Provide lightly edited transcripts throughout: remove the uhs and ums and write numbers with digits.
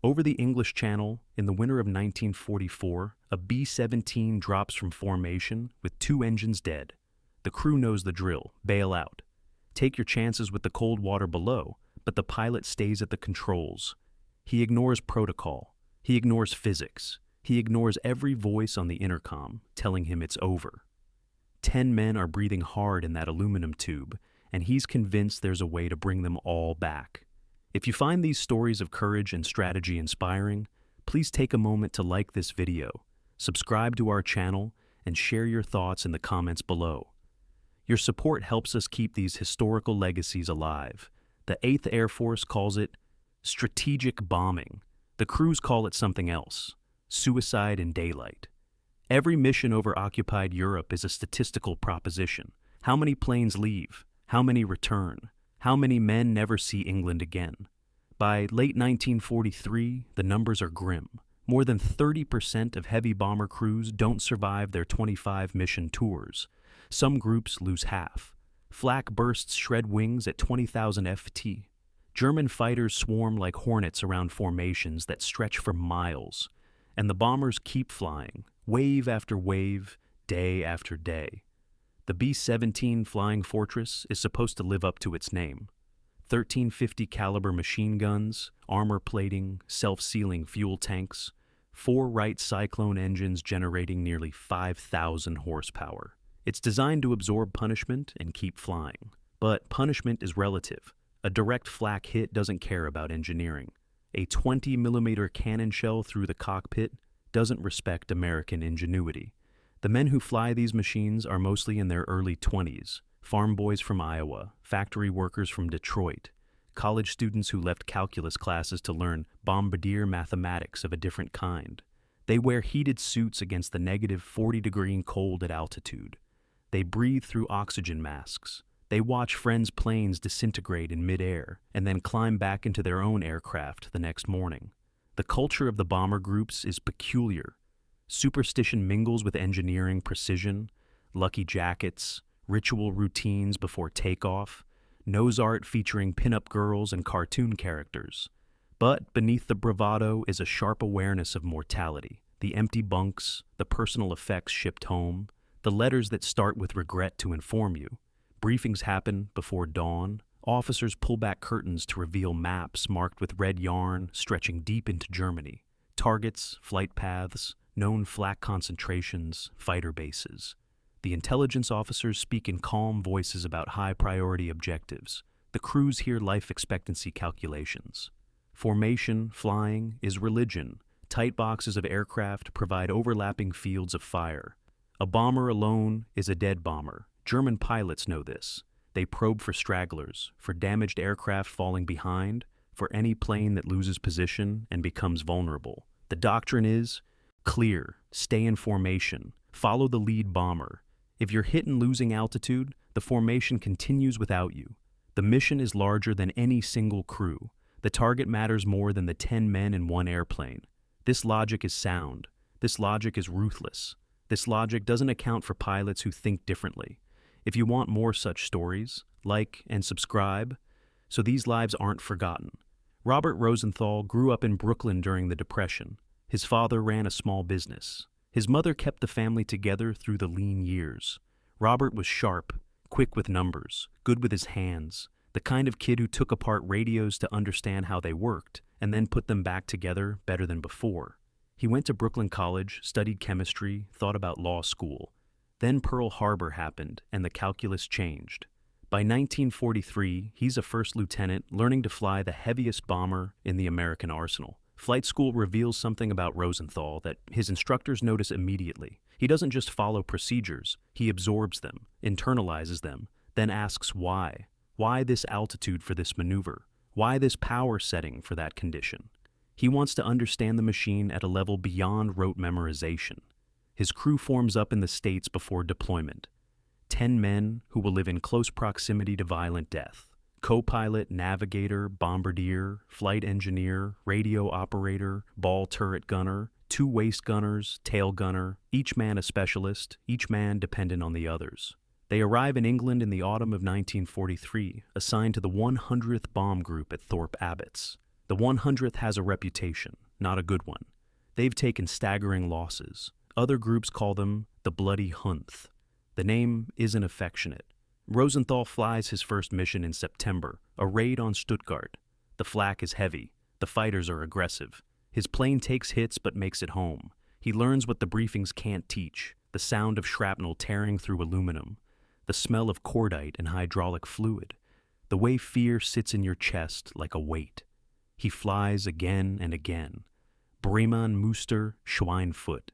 Over the English Channel, in the winter of 1944, a B-17 drops from formation with two engines dead. The crew knows the drill: bail out. Take your chances with the cold water below, but the pilot stays at the controls. He ignores protocol. He ignores physics. He ignores every voice on the intercom telling him it's over. 10 men are breathing hard in that aluminum tube, and he's convinced there's a way to bring them all back. If you find these stories of courage and strategy inspiring, please take a moment to like this video, subscribe to our channel, and share your thoughts in the comments below. Your support helps us keep these historical legacies alive. The 8th Air Force calls it strategic bombing. The crews call it something else: suicide in daylight. Every mission over occupied Europe is a statistical proposition. How many planes leave? How many return? How many men never see England again? By late 1943, the numbers are grim. More than 30% of heavy bomber crews don't survive their 25 mission tours. Some groups lose half. Flak bursts shred wings at 20,000 FT. German fighters swarm like hornets around formations that stretch for miles. And the bombers keep flying, wave after wave, day after day. The B-17 Flying Fortress is supposed to live up to its name. 1350 caliber machine guns, armor plating, self-sealing fuel tanks, 4 Wright Cyclone engines generating nearly 5,000 horsepower. It's designed to absorb punishment and keep flying. But punishment is relative. A direct flak hit doesn't care about engineering. A 20mm cannon shell through the cockpit doesn't respect American ingenuity. The men who fly these machines are mostly in their early 20s, farm boys from Iowa, factory workers from Detroit, college students who left calculus classes to learn bombardier mathematics of a different kind. They wear heated suits against the negative 40-degree cold at altitude. They breathe through oxygen masks. They watch friends' planes disintegrate in midair and then climb back into their own aircraft the next morning. The culture of the bomber groups is peculiar. Superstition mingles with engineering precision, lucky jackets, ritual routines before takeoff, nose art featuring pin-up girls and cartoon characters. But beneath the bravado is a sharp awareness of mortality, the empty bunks, the personal effects shipped home, the letters that start with regret to inform you. Briefings happen before dawn. Officers pull back curtains to reveal maps marked with red yarn stretching deep into Germany. Targets, flight paths, known flak concentrations, fighter bases. The intelligence officers speak in calm voices about high-priority objectives. The crews hear life expectancy calculations. Formation, flying, is religion. Tight boxes of aircraft provide overlapping fields of fire. A bomber alone is a dead bomber. German pilots know this. They probe for stragglers, for damaged aircraft falling behind, for any plane that loses position and becomes vulnerable. The doctrine is: clear, stay in formation, follow the lead bomber. If you're hit in losing altitude, the formation continues without you. The mission is larger than any single crew. The target matters more than the 10 men in one airplane. This logic is sound. This logic is ruthless. This logic doesn't account for pilots who think differently. If you want more such stories, like and subscribe so these lives aren't forgotten. Robert Rosenthal grew up in Brooklyn during the Depression. His father ran a small business. His mother kept the family together through the lean years. Robert was sharp, quick with numbers, good with his hands, the kind of kid who took apart radios to understand how they worked and then put them back together better than before. He went to Brooklyn College, studied chemistry, thought about law school. Then Pearl Harbor happened and the calculus changed. By 1943, he's a first lieutenant learning to fly the heaviest bomber in the American arsenal. Flight school reveals something about Rosenthal that his instructors notice immediately. He doesn't just follow procedures, he absorbs them, internalizes them, then asks why. Why this altitude for this maneuver? Why this power setting for that condition? He wants to understand the machine at a level beyond rote memorization. His crew forms up in the States before deployment. 10 men who will live in close proximity to violent death. Co-pilot, navigator, bombardier, flight engineer, radio operator, ball turret gunner, 2 waist gunners, tail gunner, each man a specialist, each man dependent on the others. They arrive in England in the autumn of 1943, assigned to the 100th Bomb Group at Thorpe Abbotts. The 100th has a reputation, not a good one. They've taken staggering losses. Other groups call them the Bloody Hunth. The name isn't affectionate. Rosenthal flies his first mission in September, a raid on Stuttgart. The flak is heavy. The fighters are aggressive. His plane takes hits but makes it home. He learns what the briefings can't teach: the sound of shrapnel tearing through aluminum, the smell of cordite and hydraulic fluid, the way fear sits in your chest like a weight. He flies again and again. Bremen, Muster, Schweinfurt.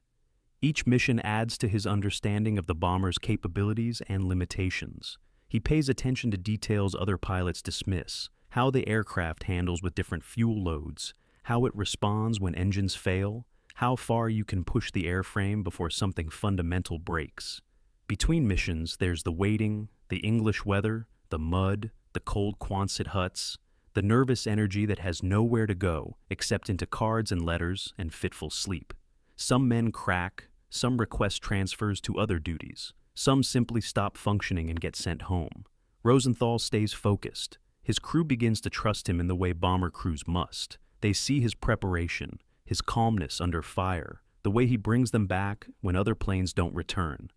Each mission adds to his understanding of the bomber's capabilities and limitations. He pays attention to details other pilots dismiss: how the aircraft handles with different fuel loads, how it responds when engines fail, how far you can push the airframe before something fundamental breaks. Between missions, there's the waiting, the English weather, the mud, the cold Quonset huts, the nervous energy that has nowhere to go except into cards and letters and fitful sleep. Some men crack, some request transfers to other duties, some simply stop functioning and get sent home. Rosenthal stays focused. His crew begins to trust him in the way bomber crews must. They see his preparation, his calmness under fire, the way he brings them back when other planes don't return.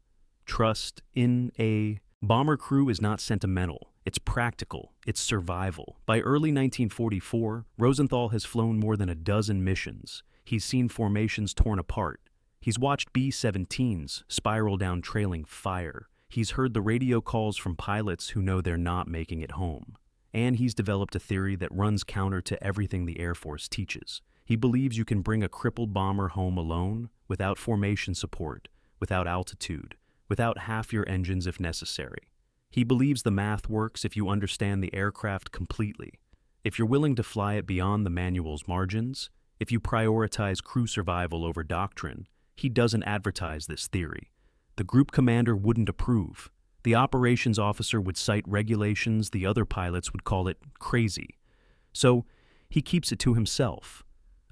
Trust in a bomber crew is not sentimental. It's practical. It's survival. By early 1944, Rosenthal has flown more than a dozen missions. He's seen formations torn apart. He's watched B-17s spiral down trailing fire. He's heard the radio calls from pilots who know they're not making it home. And he's developed a theory that runs counter to everything the Air Force teaches. He believes you can bring a crippled bomber home alone, without formation support, without altitude, without half your engines if necessary. He believes the math works if you understand the aircraft completely. If you're willing to fly it beyond the manual's margins, if you prioritize crew survival over doctrine. He doesn't advertise this theory. The group commander wouldn't approve. The operations officer would cite regulations, the other pilots would call it crazy. So he keeps it to himself.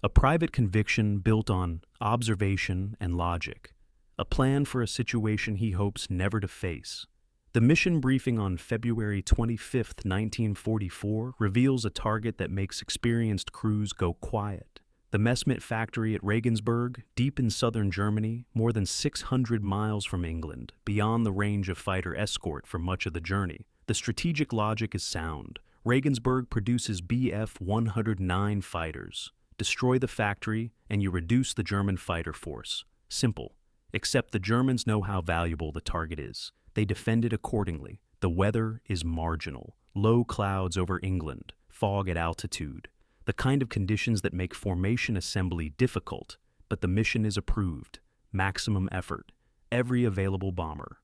A private conviction built on observation and logic. A plan for a situation he hopes never to face. The mission briefing on February 25, 1944, reveals a target that makes experienced crews go quiet. The Messmet factory at Regensburg, deep in southern Germany, more than 600 miles from England, beyond the range of fighter escort for much of the journey. The strategic logic is sound. Regensburg produces Bf-109 fighters. Destroy the factory, and you reduce the German fighter force. Simple. Except the Germans know how valuable the target is. They defend it accordingly. The weather is marginal. Low clouds over England, fog at altitude. The kind of conditions that make formation assembly difficult, but the mission is approved. Maximum effort. Every available bomber.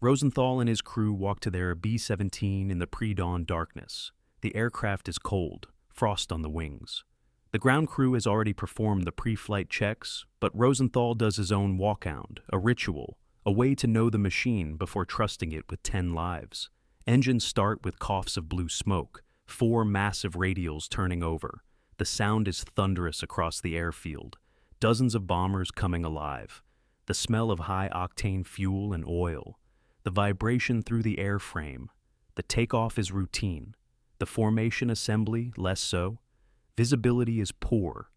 Rosenthal and his crew walk to their B-17 in the pre-dawn darkness. The aircraft is cold, frost on the wings. The ground crew has already performed the pre-flight checks, but Rosenthal does his own walkout, a ritual, a way to know the machine before trusting it with 10 lives. Engines start with coughs of blue smoke, 4 massive radials turning over. The sound is thunderous across the airfield. Dozens of bombers coming alive. The smell of high-octane fuel and oil. The vibration through the airframe. The takeoff is routine. The formation assembly, less so. Visibility is poor.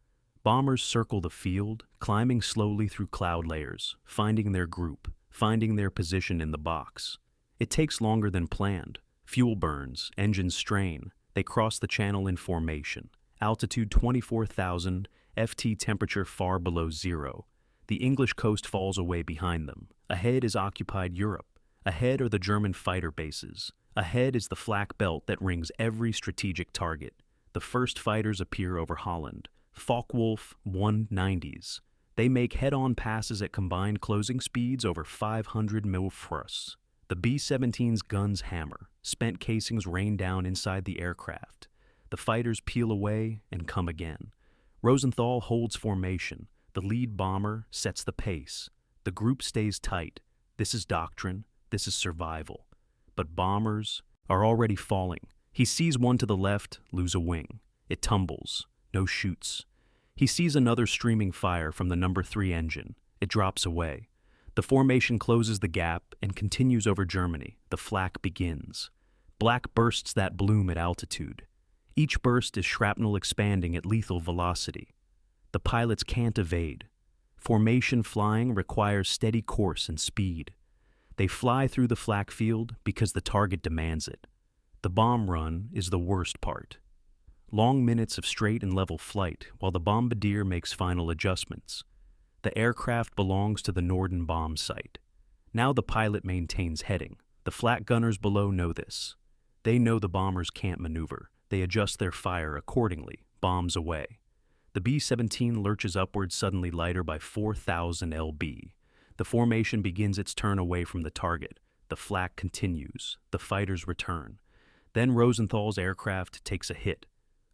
Bombers circle the field, climbing slowly through cloud layers, finding their group, finding their position in the box. It takes longer than planned. Fuel burns, engines strain. They cross the channel in formation. Altitude 24,000, FT temperature far below zero. The English coast falls away behind them. Ahead is occupied Europe. Ahead are the German fighter bases. Ahead is the flak belt that rings every strategic target. The first fighters appear over Holland. Focke-Wulf 190s. They make head-on passes at combined closing speeds over 500 mil/s. The B-17's guns hammer. Spent casings rain down inside the aircraft. The fighters peel away and come again. Rosenthal holds formation. The lead bomber sets the pace. The group stays tight. This is doctrine. This is survival. But bombers are already falling. He sees one to the left lose a wing. It tumbles. No shoots. He sees another streaming fire from the number 3 engine. It drops away. The formation closes the gap and continues over Germany. The flak begins. Black bursts that bloom at altitude. Each burst is shrapnel expanding at lethal velocity. The pilots can't evade. Formation flying requires steady course and speed. They fly through the flak field because the target demands it. The bomb run is the worst part. Long minutes of straight and level flight while the bombardier makes final adjustments. The aircraft belongs to the Norden bomb site. Now the pilot maintains heading. The flak gunners below know this. They know the bombers can't maneuver. They adjust their fire accordingly, bombs away. The B-17 lurches upward, suddenly lighter by 4,000 lb. The formation begins its turn away from the target. The flak continues. The fighters return. Then Rosenthal's aircraft takes a hit.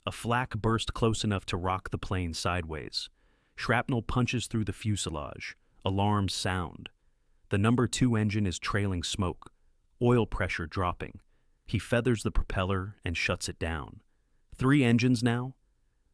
A flak burst close enough to rock the plane sideways. Shrapnel punches through the fuselage. Alarms sound. The number 2 engine is trailing smoke. Oil pressure dropping. He feathers the propeller and shuts it down. 3 engines now?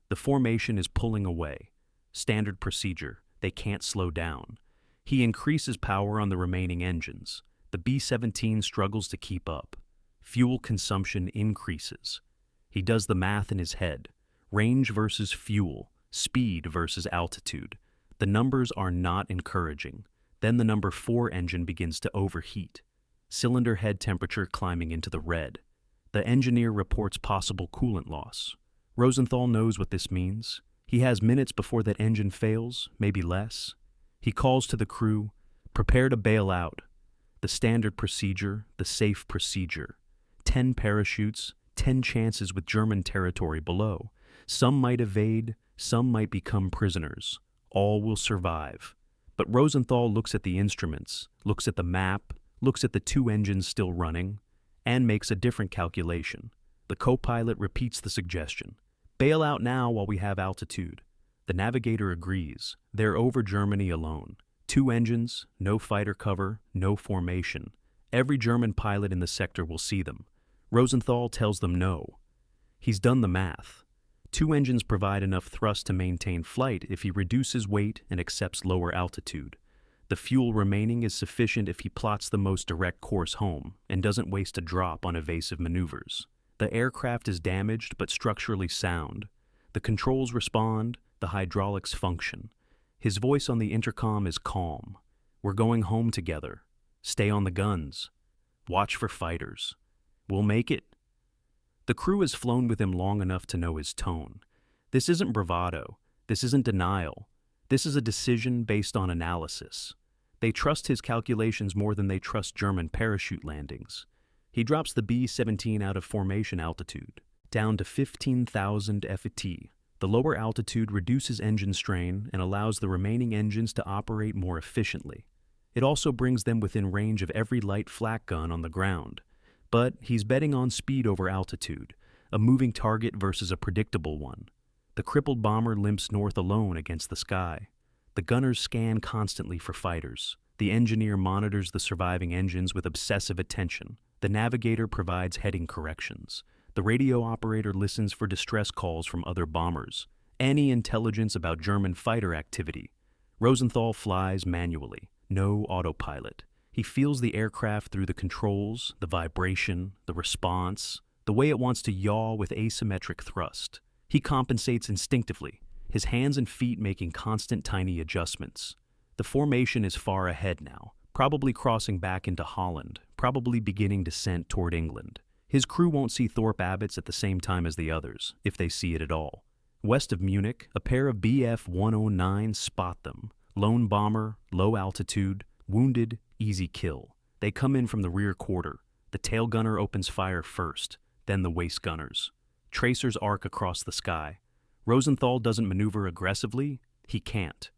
The formation is pulling away. Standard procedure. They can't slow down. He increases power on the remaining engines. The B-17 struggles to keep up. Fuel consumption increases. He does the math in his head. Range versus fuel. Speed versus altitude. The numbers are not encouraging. Then the number 4 engine begins to overheat. Cylinder head temperature climbing into the red. The engineer reports possible coolant loss. Rosenthal knows what this means. He has minutes before that engine fails, maybe less. He calls to the crew, prepare to bail out. The standard procedure, the safe procedure. 10 parachutes, 10 chances with German territory below. Some might evade, some might become prisoners. All will survive. But Rosenthal looks at the instruments, looks at the map, looks at the 2 engines still running, and makes a different calculation. The co-pilot repeats the suggestion. Bail out now while we have altitude. The navigator agrees. They're over Germany alone. 2 engines, no fighter cover, no formation. Every German pilot in the sector will see them. Rosenthal tells them no. He's done the math. 2 engines provide enough thrust to maintain flight if he reduces weight and accepts lower altitude. The fuel remaining is sufficient if he plots the most direct course home and doesn't waste a drop on evasive maneuvers. The aircraft is damaged but structurally sound. The controls respond, the hydraulics function. His voice on the intercom is calm. We're going home together. Stay on the guns. Watch for fighters. We'll make it. The crew has flown with him long enough to know his tone. This isn't bravado. This isn't denial. This is a decision based on analysis. They trust his calculations more than they trust German parachute landings. He drops the B-17 out of formation altitude, down to 15,000 FET. The lower altitude reduces engine strain and allows the remaining engines to operate more efficiently. It also brings them within range of every light flak gun on the ground. But he's betting on speed over altitude, a moving target versus a predictable one. The crippled bomber limps north alone against the sky. The gunners scan constantly for fighters. The engineer monitors the surviving engines with obsessive attention. The navigator provides heading corrections. The radio operator listens for distress calls from other bombers. Any intelligence about German fighter activity. Rosenthal flies manually, no autopilot. He feels the aircraft through the controls, the vibration, the response, the way it wants to yaw with asymmetric thrust. He compensates instinctively, his hands and feet making constant tiny adjustments. The formation is far ahead now, probably crossing back into Holland, probably beginning descent toward England. His crew won't see Thorpe Abbotts at the same time as the others, if they see it at all. West of Munich, a pair of Bf-109s spot them. Lone bomber, low altitude, wounded, easy kill. They come in from the rear quarter. The tail gunner opens fire first, then the waist gunners. Tracers arc across the sky. Rosenthal doesn't maneuver aggressively. He can't.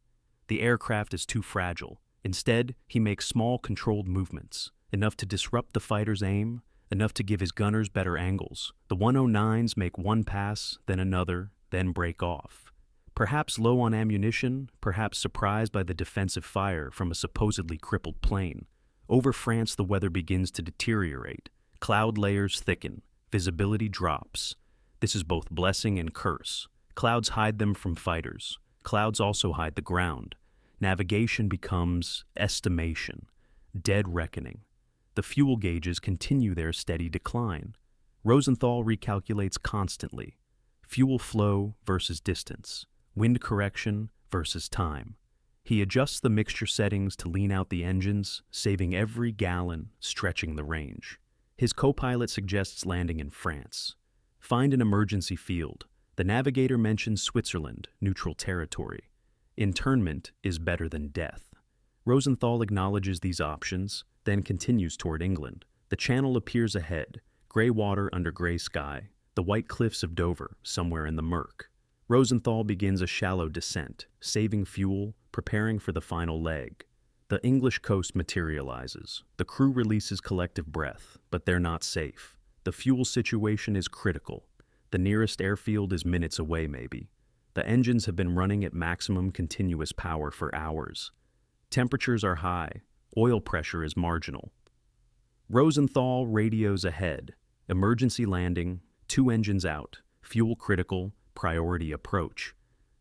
The aircraft is too fragile. Instead, he makes small controlled movements, enough to disrupt the fighter's aim, enough to give his gunners better angles. The 109s make one pass, then another, then break off. Perhaps low on ammunition, perhaps surprised by the defensive fire from a supposedly crippled plane. Over France, the weather begins to deteriorate. Cloud layers thicken. Visibility drops. This is both blessing and curse. Clouds hide them from fighters. Clouds also hide the ground. Navigation becomes estimation, dead reckoning. The fuel gauges continue their steady decline. Rosenthal recalculates constantly. Fuel flow versus distance, wind correction versus time. He adjusts the mixture settings to lean out the engines, saving every gallon, stretching the range. His co-pilot suggests landing in France. Find an emergency field. The navigator mentions Switzerland, neutral territory. Internment is better than death. Rosenthal acknowledges these options, then continues toward England. The channel appears ahead, gray water under gray sky, the white cliffs of Dover somewhere in the murk. Rosenthal begins a shallow descent, saving fuel, preparing for the final leg. The English coast materializes. The crew releases collective breath, but they're not safe. The fuel situation is critical. The nearest airfield is minutes away, maybe. The engines have been running at maximum continuous power for hours. Temperatures are high. Oil pressure is marginal. Rosenthal radios ahead. Emergency landing, 2 engines out, fuel critical, priority approach.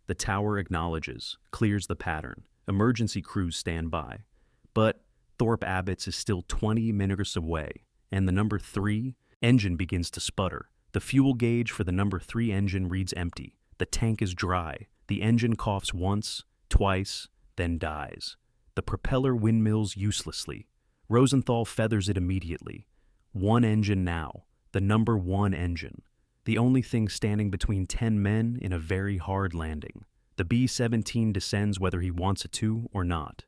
The tower acknowledges, clears the pattern. Emergency crews stand by. But Thorpe Abbotts is still 20 minutes away, and the number 3 engine begins to sputter. The fuel gauge for the number 3 engine reads empty. The tank is dry. The engine coughs once, twice, then dies. The propeller windmills uselessly. Rosenthal feathers it immediately. 1 engine now, the number 1 engine. The only thing standing between 10 men in a very hard landing. The B-17 descends whether he wants it to or not.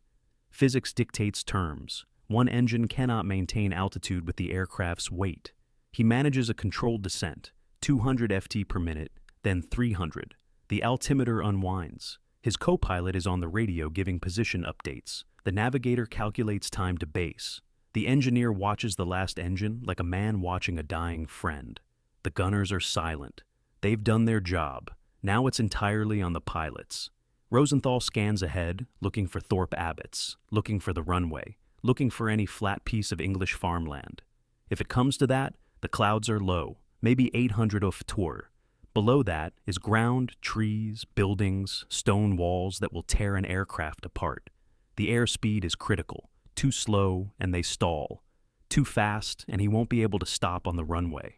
Physics dictates terms. 1 engine cannot maintain altitude with the aircraft's weight. He manages a controlled descent, 200 ft per minute, then 300. The altimeter unwinds. His co-pilot is on the radio giving position updates. The navigator calculates time to base. The engineer watches the last engine like a man watching a dying friend. The gunners are silent. They've done their job. Now it's entirely on the pilots. Rosenthal scans ahead, looking for Thorpe Abbotts, looking for the runway, looking for any flat piece of English farmland. If it comes to that, the clouds are low, maybe 800 off tour. Below that is ground, trees, buildings, stone walls that will tear an aircraft apart. The airspeed is critical. Too slow, and they stall. Too fast, and he won't be able to stop on the runway.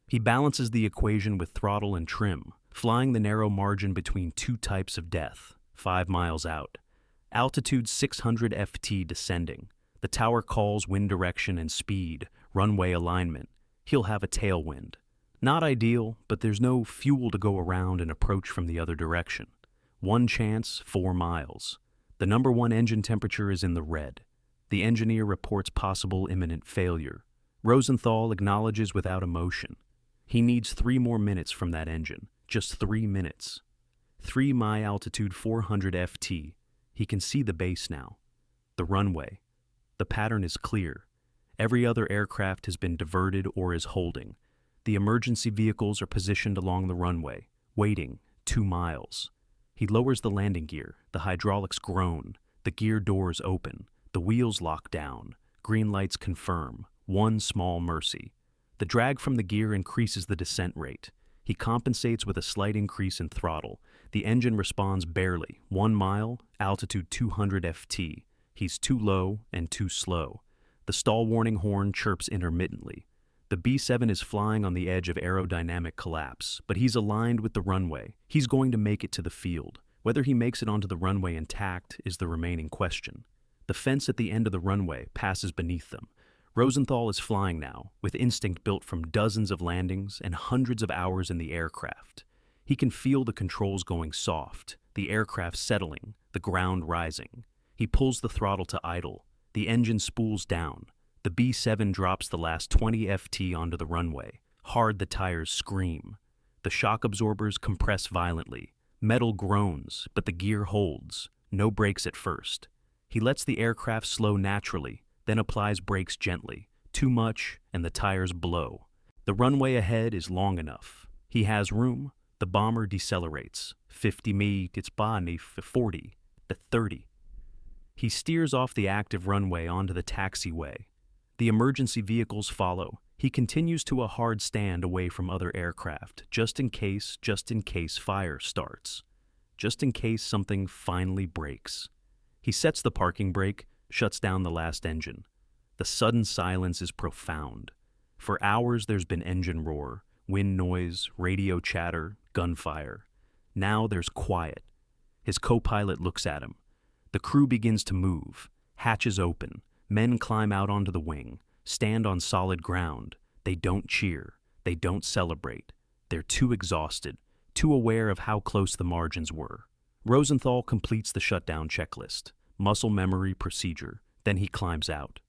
He balances the equation with throttle and trim, flying the narrow margin between 2 types of death, 5 miles out. Altitude 600 ft descending. The tower calls wind direction and speed, runway alignment. He'll have a tailwind. Not ideal, but there's no fuel to go around and approach from the other direction. 1 chance, 4 miles. The number 1 engine temperature is in the red. The engineer reports possible imminent failure. Rosenthal acknowledges without emotion. He needs 3 more minutes from that engine. Just 3 minutes. 3 mi altitude 400 ft. He can see the base now. The runway. The pattern is clear. Every other aircraft has been diverted or is holding. The emergency vehicles are positioned along the runway, waiting 2 miles. He lowers the landing gear. The hydraulics groan. The gear doors open. The wheels lock down. Green lights confirm. 1 small mercy. The drag from the gear increases the descent rate. He compensates with a slight increase in throttle. The engine responds barely. 1 mile, altitude 200 ft. He's too low and too slow. The stall warning horn chirps intermittently. The B-7 is flying on the edge of aerodynamic collapse, but he's aligned with the runway. He's going to make it to the field. Whether he makes it onto the runway intact is the remaining question. The fence at the end of the runway passes beneath them. Rosenthal is flying now, with instinct built from dozens of landings and hundreds of hours in the aircraft. He can feel the controls going soft, the aircraft settling, the ground rising. He pulls the throttle to idle. The engine spools down. The B-7 drops the last 20 ft onto the runway. Hard the tires scream. The shock absorbers compress violently. Metal groans, but the gear holds. No brakes at first. He lets the aircraft slow naturally, then applies brakes gently. Too much, and the tires blow. The runway ahead is long enough. He has room. The bomber decelerates. 50 mi, it's bani, 40, the 30. He steers off the active runway onto the taxiway. The emergency vehicles follow. He continues to a hard stand away from other aircraft, just in case fire starts. Just in case something finally breaks. He sets the parking brake, shuts down the last engine. The sudden silence is profound. For hours there's been engine roar, wind noise, radio chatter, gunfire. Now there's quiet. His co-pilot looks at him. The crew begins to move. Hatches open. Men climb out onto the wing, stand on solid ground. They don't cheer. They don't celebrate. They're too exhausted, too aware of how close the margins were. Rosenthal completes the shutdown checklist, muscle memory procedure, then he climbs out.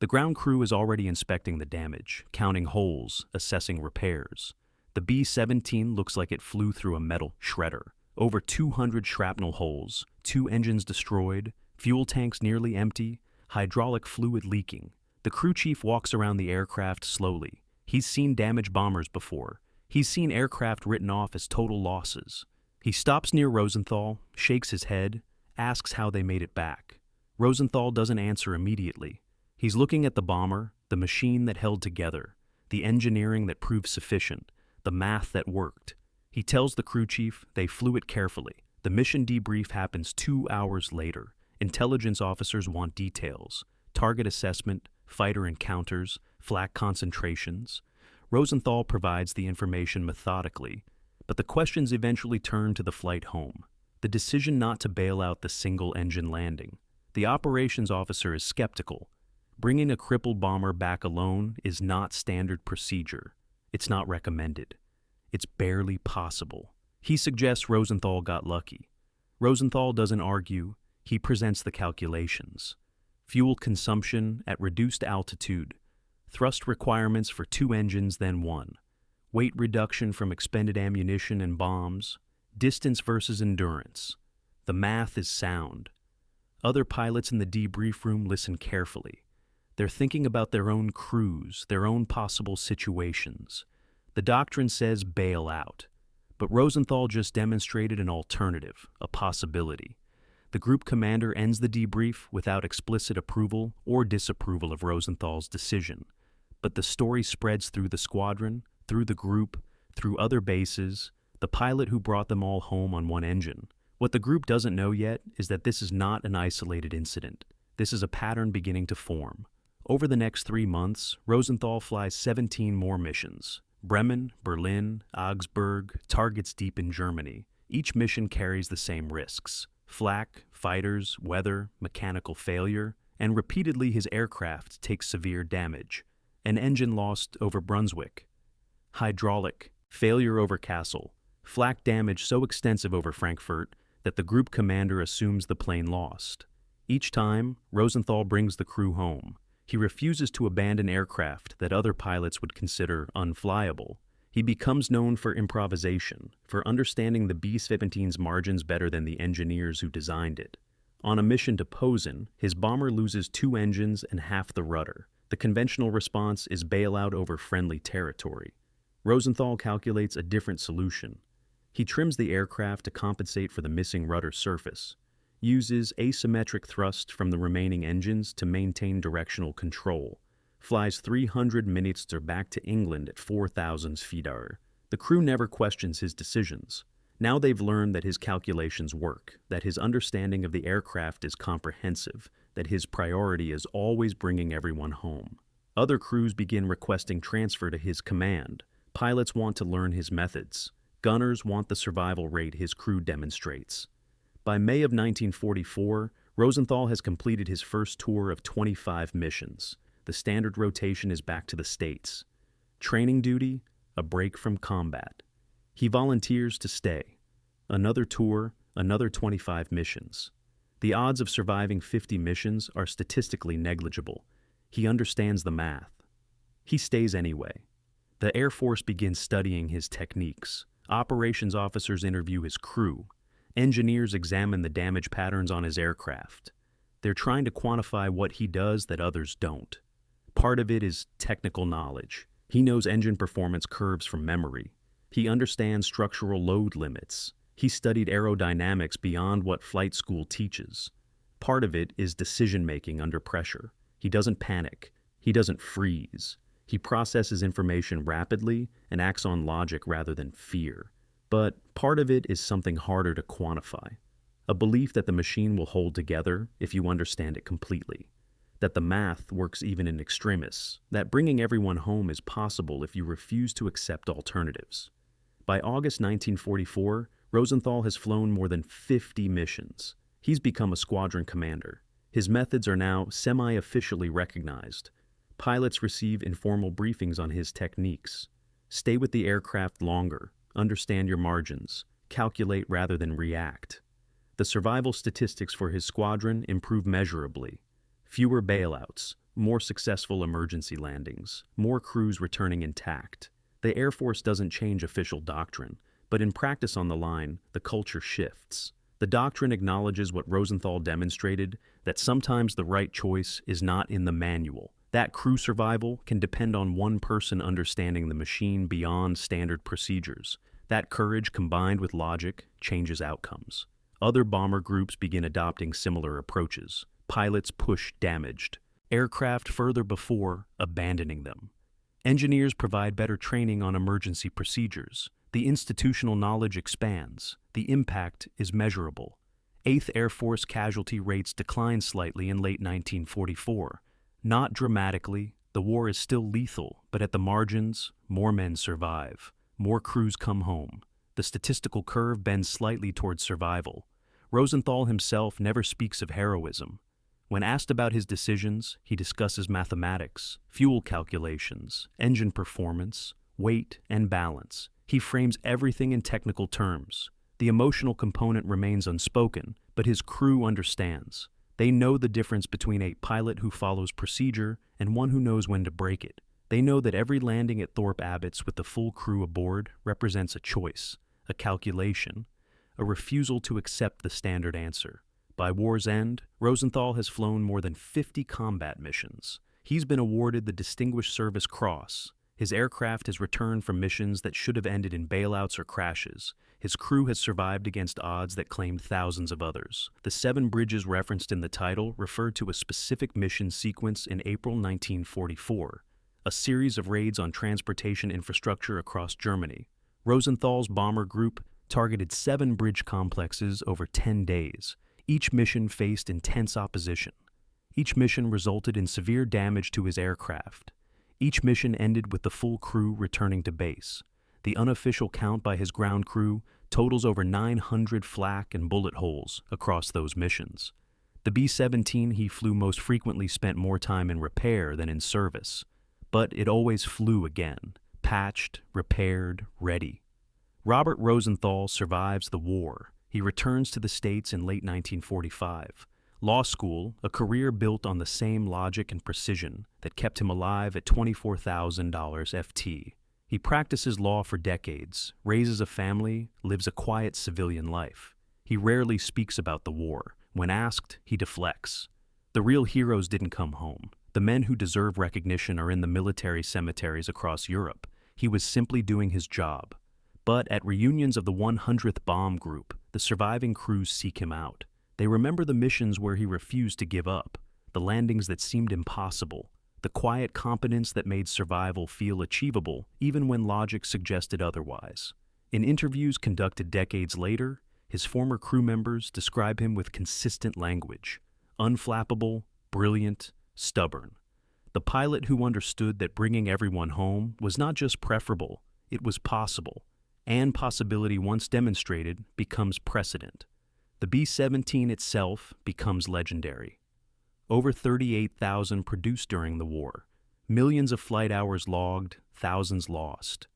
The ground crew is already inspecting the damage, counting holes, assessing repairs. The B-17 looks like it flew through a metal shredder. Over 200 shrapnel holes, 2 engines destroyed, fuel tanks nearly empty, hydraulic fluid leaking. The crew chief walks around the aircraft slowly. He's seen damaged bombers before. He's seen aircraft written off as total losses. He stops near Rosenthal, shakes his head, asks how they made it back. Rosenthal doesn't answer immediately. He's looking at the bomber, the machine that held together, the engineering that proved sufficient, the math that worked. He tells the crew chief they flew it carefully. The mission debrief happens 2 hours later. Intelligence officers want details, target assessment, fighter encounters, flak concentrations. Rosenthal provides the information methodically, but the questions eventually turn to the flight home. The decision not to bail out the single-engine landing. The operations officer is skeptical. Bringing a crippled bomber back alone is not standard procedure. It's not recommended. It's barely possible. He suggests Rosenthal got lucky. Rosenthal doesn't argue. He presents the calculations. Fuel consumption at reduced altitude. Thrust requirements for 2 engines, then 1. Weight reduction from expended ammunition and bombs. Distance versus endurance. The math is sound. Other pilots in the debrief room listen carefully. They're thinking about their own crews, their own possible situations. The doctrine says bail out, but Rosenthal just demonstrated an alternative, a possibility. The group commander ends the debrief without explicit approval or disapproval of Rosenthal's decision. But the story spreads through the squadron, through the group, through other bases, the pilot who brought them all home on one engine. What the group doesn't know yet is that this is not an isolated incident. This is a pattern beginning to form. Over the next 3 months, Rosenthal flies 17 more missions. Bremen, Berlin, Augsburg, targets deep in Germany. Each mission carries the same risks. Flak, fighters, weather, mechanical failure, and repeatedly his aircraft takes severe damage. An engine lost over Brunswick. Hydraulic, failure over Kassel. Flak damage so extensive over Frankfurt that the group commander assumes the plane lost. Each time, Rosenthal brings the crew home. He refuses to abandon aircraft that other pilots would consider unflyable. He becomes known for improvisation, for understanding the B-17's margins better than the engineers who designed it. On a mission to Posen, his bomber loses 2 engines and half the rudder. The conventional response is bailout over friendly territory. Rosenthal calculates a different solution. He trims the aircraft to compensate for the missing rudder surface, uses asymmetric thrust from the remaining engines to maintain directional control, flies 300 Minister back to England at 4,000 feet. The crew never questions his decisions. Now they've learned that his calculations work, that his understanding of the aircraft is comprehensive, that his priority is always bringing everyone home. Other crews begin requesting transfer to his command. Pilots want to learn his methods. Gunners want the survival rate his crew demonstrates. By May of 1944, Rosenthal has completed his first tour of 25 missions. The standard rotation is back to the States. Training duty, a break from combat. He volunteers to stay. Another tour, another 25 missions. The odds of surviving 50 missions are statistically negligible. He understands the math. He stays anyway. The Air Force begins studying his techniques. Operations officers interview his crew. Engineers examine the damage patterns on his aircraft. They're trying to quantify what he does that others don't. Part of it is technical knowledge. He knows engine performance curves from memory. He understands structural load limits. He studied aerodynamics beyond what flight school teaches. Part of it is decision-making under pressure. He doesn't panic. He doesn't freeze. He processes information rapidly and acts on logic rather than fear. But part of it is something harder to quantify. A belief that the machine will hold together if you understand it completely. that the math works even in extremis, that bringing everyone home is possible if you refuse to accept alternatives. By August 1944, Rosenthal has flown more than 50 missions. He's become a squadron commander. His methods are now semi-officially recognized. Pilots receive informal briefings on his techniques. Stay with the aircraft longer, understand your margins, calculate rather than react. The survival statistics for his squadron improve measurably. Fewer bailouts, more successful emergency landings, more crews returning intact. The Air Force doesn't change official doctrine, but in practice on the line, the culture shifts. The doctrine acknowledges what Rosenthal demonstrated, that sometimes the right choice is not in the manual. That crew survival can depend on one person understanding the machine beyond standard procedures. That courage combined with logic changes outcomes. Other bomber groups begin adopting similar approaches. Pilots push damaged aircraft further before abandoning them. Engineers provide better training on emergency procedures. The institutional knowledge expands. The impact is measurable. 8th Air Force casualty rates decline slightly in late 1944. Not dramatically, the war is still lethal, but at the margins, more men survive. More crews come home. The statistical curve bends slightly towards survival. Rosenthal himself never speaks of heroism. When asked about his decisions, he discusses mathematics, fuel calculations, engine performance, weight, and balance. He frames everything in technical terms. The emotional component remains unspoken, but his crew understands. They know the difference between a pilot who follows procedure and one who knows when to break it. They know that every landing at Thorpe Abbotts with the full crew aboard represents a choice, a calculation, a refusal to accept the standard answer. By war's end, Rosenthal has flown more than 50 combat missions. He's been awarded the Distinguished Service Cross. His aircraft has returned from missions that should have ended in bailouts or crashes. His crew has survived against odds that claimed thousands of others. The 7 bridges referenced in the title referred to a specific mission sequence in April 1944, a series of raids on transportation infrastructure across Germany. Rosenthal's bomber group targeted 7 bridge complexes over 10 days. Each mission faced intense opposition. Each mission resulted in severe damage to his aircraft. Each mission ended with the full crew returning to base. The unofficial count by his ground crew totals over 900 flak and bullet holes across those missions. The B-17 he flew most frequently spent more time in repair than in service, but it always flew again, patched, repaired, ready. Robert Rosenthal survives the war. He returns to the States in late 1945. Law school, a career built on the same logic and precision that kept him alive at $24,000 FT. He practices law for decades, raises a family, lives a quiet civilian life. He rarely speaks about the war. When asked, he deflects. The real heroes didn't come home. The men who deserve recognition are in the military cemeteries across Europe. He was simply doing his job. But at reunions of the 100th Bomb Group, the surviving crews seek him out. They remember the missions where he refused to give up, the landings that seemed impossible, the quiet competence that made survival feel achievable even when logic suggested otherwise. In interviews conducted decades later, his former crew members describe him with consistent language: unflappable, brilliant, stubborn. The pilot who understood that bringing everyone home was not just preferable, it was possible. And possibility once demonstrated becomes precedent. The B-17 itself becomes legendary. Over 38,000 produced during the war, millions of flight hours logged, thousands lost.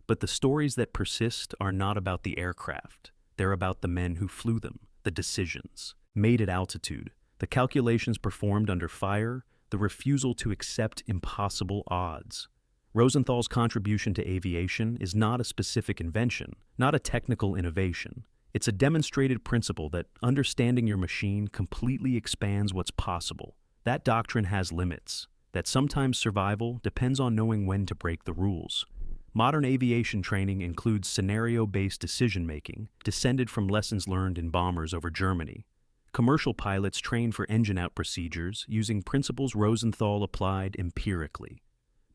But the stories that persist are not about the aircraft. They're about the men who flew them, the decisions made at altitude, the calculations performed under fire, the refusal to accept impossible odds. Rosenthal's contribution to aviation is not a specific invention, not a technical innovation. It's a demonstrated principle that understanding your machine completely expands what's possible. That doctrine has limits, that sometimes survival depends on knowing when to break the rules. Modern aviation training includes scenario-based decision-making, descended from lessons learned in bombers over Germany. Commercial pilots train for engine-out procedures using principles Rosenthal applied empirically.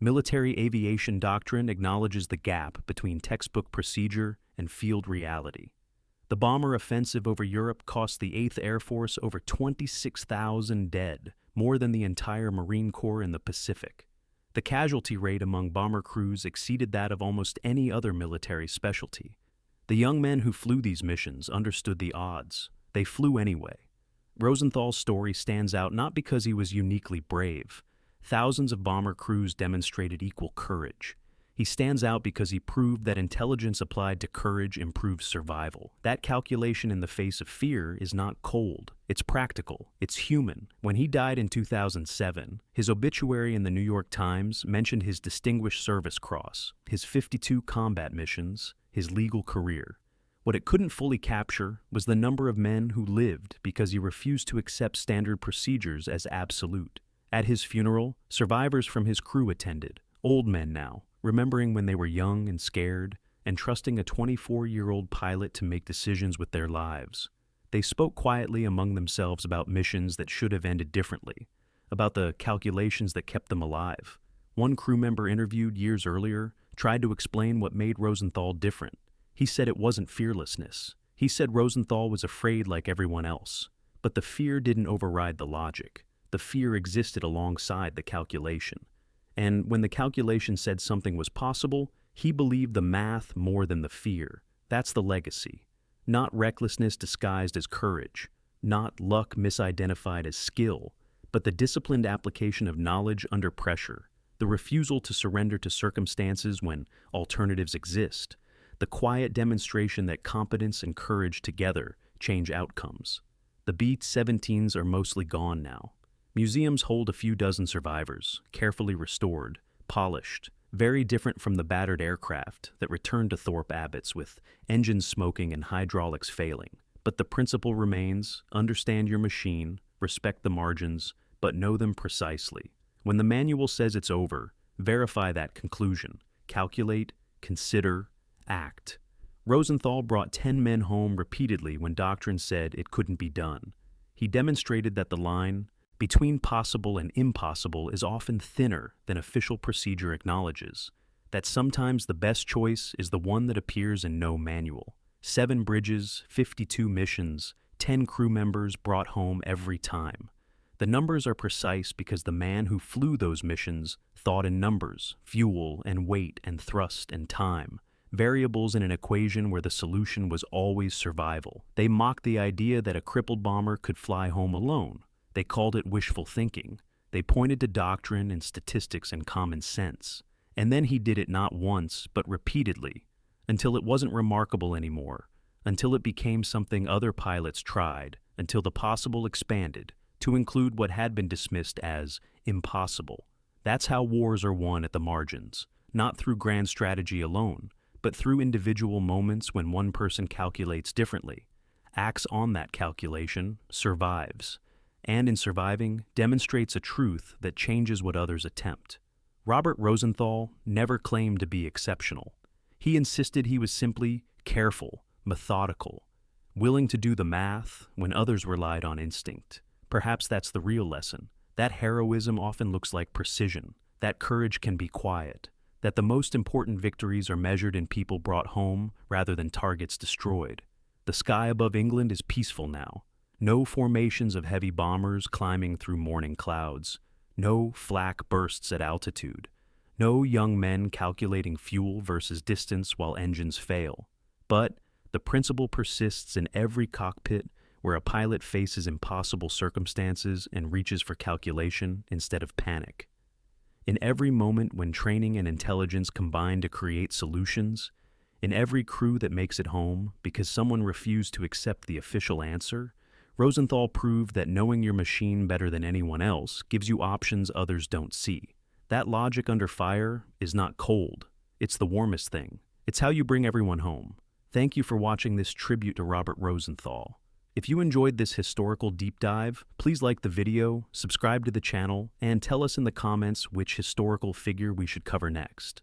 Military aviation doctrine acknowledges the gap between textbook procedure and field reality. The bomber offensive over Europe cost the 8th Air Force over 26,000 dead, more than the entire Marine Corps in the Pacific. The casualty rate among bomber crews exceeded that of almost any other military specialty. The young men who flew these missions understood the odds. They flew anyway. Rosenthal's story stands out not because he was uniquely brave. Thousands of bomber crews demonstrated equal courage. He stands out because he proved that intelligence applied to courage improves survival. That calculation in the face of fear is not cold. It's practical. It's human. When he died in 2007, his obituary in the New York Times mentioned his Distinguished Service Cross, his 52 combat missions, his legal career. What it couldn't fully capture was the number of men who lived because he refused to accept standard procedures as absolute. At his funeral, survivors from his crew attended, old men now, remembering when they were young and scared, and trusting a 24-year-old pilot to make decisions with their lives. They spoke quietly among themselves about missions that should have ended differently, about the calculations that kept them alive. One crew member interviewed years earlier tried to explain what made Rosenthal different. He said it wasn't fearlessness. He said Rosenthal was afraid like everyone else. But the fear didn't override the logic. The fear existed alongside the calculation. And when the calculation said something was possible, he believed the math more than the fear. That's the legacy. Not recklessness disguised as courage, not luck misidentified as skill, but the disciplined application of knowledge under pressure, the refusal to surrender to circumstances when alternatives exist, the quiet demonstration that competence and courage together change outcomes. The B-17s are mostly gone now. Museums hold a few dozen survivors, carefully restored, polished, very different from the battered aircraft that returned to Thorpe Abbotts with engines smoking and hydraulics failing. But the principle remains: understand your machine, respect the margins, but know them precisely. When the manual says it's over, verify that conclusion. Calculate, consider, act. Rosenthal brought 10 men home repeatedly when doctrine said it couldn't be done. He demonstrated that the line between possible and impossible is often thinner than official procedure acknowledges, that sometimes the best choice is the one that appears in no manual. 7 bridges, 52 missions, 10 crew members brought home every time. The numbers are precise because the man who flew those missions thought in numbers, fuel and weight and thrust and time, variables in an equation where the solution was always survival. They mocked the idea that a crippled bomber could fly home alone. They called it wishful thinking. They pointed to doctrine and statistics and common sense. And then he did it not once, but repeatedly, until it wasn't remarkable anymore, until it became something other pilots tried, until the possible expanded to include what had been dismissed as impossible. That's how wars are won at the margins, not through grand strategy alone, but through individual moments when one person calculates differently, acts on that calculation, survives, and in surviving, demonstrates a truth that changes what others attempt. Robert Rosenthal never claimed to be exceptional. He insisted he was simply careful, methodical, willing to do the math when others relied on instinct. Perhaps that's the real lesson. That heroism often looks like precision, that courage can be quiet, that the most important victories are measured in people brought home rather than targets destroyed. The sky above England is peaceful now. No formations of heavy bombers climbing through morning clouds. No flak bursts at altitude. No young men calculating fuel versus distance while engines fail. But the principle persists in every cockpit where a pilot faces impossible circumstances and reaches for calculation instead of panic. In every moment when training and intelligence combine to create solutions, in every crew that makes it home because someone refused to accept the official answer, Rosenthal proved that knowing your machine better than anyone else gives you options others don't see. That logic under fire is not cold. It's the warmest thing. It's how you bring everyone home. Thank you for watching this tribute to Robert Rosenthal. If you enjoyed this historical deep dive, please like the video, subscribe to the channel, and tell us in the comments which historical figure we should cover next.